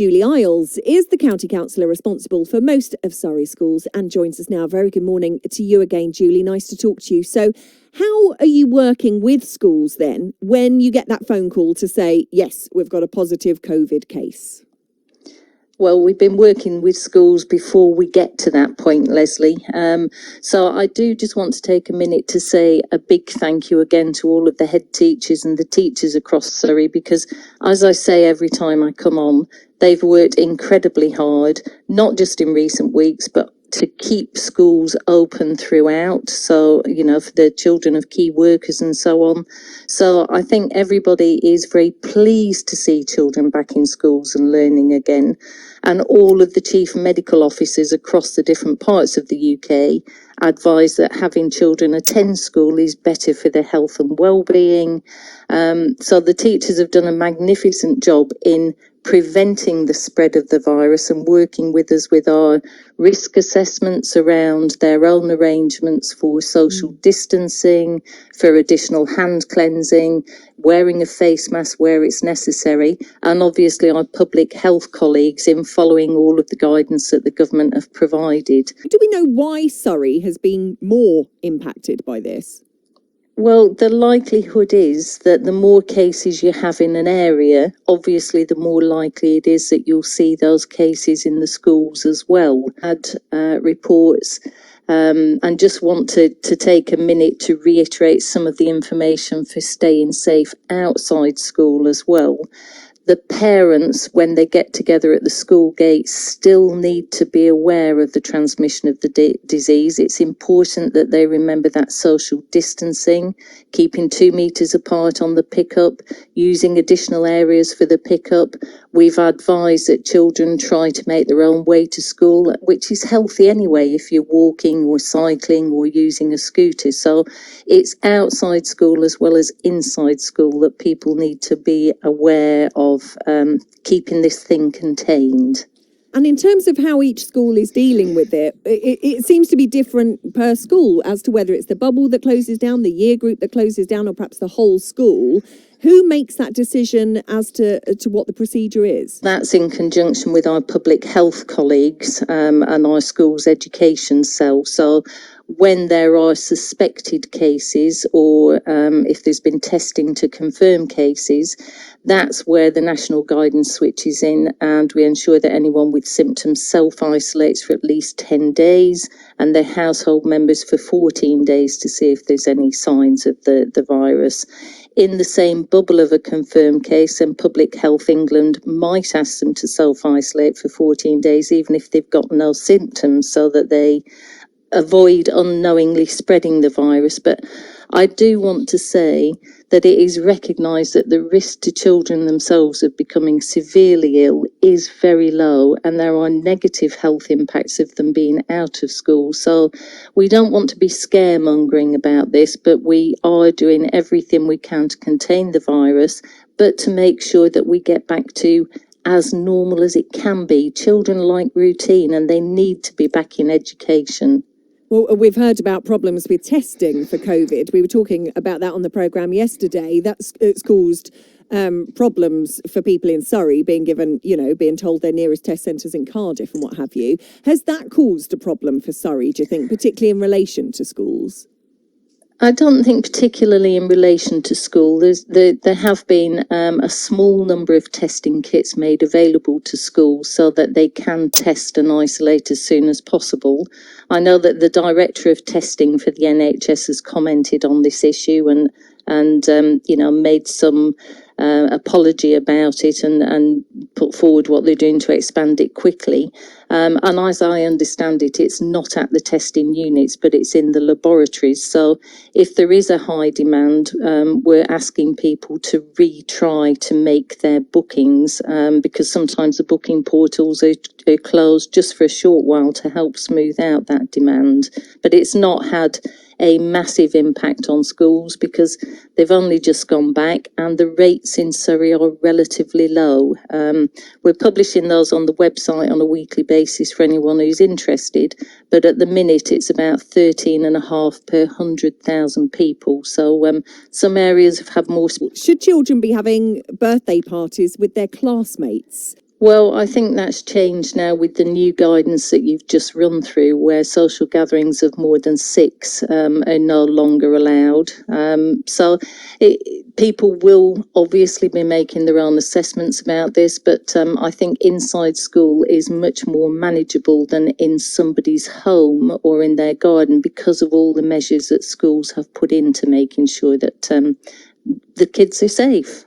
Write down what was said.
Julie Iles is the County Councillor responsible for most of Surrey schools and joins us now. Very good morning to you again, Julie. Nice to talk to you. So how are you working with schools then when you get that phone call to say, yes, we've got a positive COVID case? Well, we've been working with schools before we get to that point, Leslie. So I do just want to take a minute to say a big thank you again to all of the head teachers and the teachers across Surrey, because as I say every time I come on, they've worked incredibly hard, not just in recent weeks, but to keep schools open throughout. So, you know, for the children of key workers and so on. So I think everybody is very pleased to see children back in schools and learning again. And all of the chief medical officers across the different parts of the UK advise that having children attend school is better for their health and well-being. So the teachers have done a magnificent job in preventing the spread of the virus and working with us with our risk assessments around their own arrangements for social distancing, for additional hand cleansing, wearing a face mask where it's necessary, and obviously our public health colleagues in following all of the guidance that the government have provided. Do we know why Surrey has been more impacted by this? Well, the likelihood is that the more cases you have in an area, obviously the more likely it is that you'll see those cases in the schools as well. Had reports and just want to take a minute to reiterate some of the information for staying safe outside school as well. The parents, when they get together at the school gates, still need to be aware of the transmission of the disease. It's important that they remember that social distancing, keeping 2 meters apart on the pickup, using additional areas for the pickup. We've advised that children try to make their own way to school, which is healthy anyway if you're walking or cycling or using a scooter. So it's outside school as well as inside school that people need to be aware of keeping this thing contained. And in terms of how each school is dealing with it seems to be different per school as to whether it's the bubble that closes down, the year group that closes down, or perhaps the whole school. Who makes that decision as to what the procedure is? That's in conjunction with our public health colleagues and our school's education cell. So when there are suspected cases or if there's been testing to confirm cases, that's where the national guidance switches in, and we ensure that anyone with symptoms self-isolates for at least 10 days and their household members for 14 days to see if there's any signs of the virus. In the same bubble of a confirmed case, and Public Health England might ask them to self-isolate for 14 days, even if they've got no symptoms, so that they avoid unknowingly spreading the virus. But I do want to say that it is recognised that the risk to children themselves of becoming severely ill is very low, and there are negative health impacts of them being out of school. So we don't want to be scaremongering about this, but we are doing everything we can to contain the virus, but to make sure that we get back to as normal as it can be. Children like routine and they need to be back in education. Well, we've heard about problems with testing for COVID. We were talking about that on the programme yesterday. It's caused problems for people in Surrey being told their nearest test centres in Cardiff and what have you. Has that caused a problem for Surrey, do you think, particularly in relation to schools? I don't think particularly in relation to school. There have been a small number of testing kits made available to schools so that they can test and isolate as soon as possible. I know that the Director of Testing for the NHS has commented on this issue and made some apology about it and put forward what they're doing to expand it quickly. And as I understand it, it's not at the testing units, but it's in the laboratories. So if there is a high demand, we're asking people to retry to make their bookings because sometimes the booking portals are closed just for a short while to help smooth out that demand. But it's not had a massive impact on schools because they've only just gone back and the rates in Surrey are relatively low. We're publishing those on the website on a weekly basis for anyone who's interested, but at the minute it's about 13.5 per 100,000 people. So some areas have had more. Should children be having birthday parties with their classmates? Well, I think that's changed now with the new guidance that you've just run through, where social gatherings of more than six are no longer allowed. People will obviously be making their own assessments about this, but I think inside school is much more manageable than in somebody's home or in their garden, because of all the measures that schools have put into making sure that the kids are safe.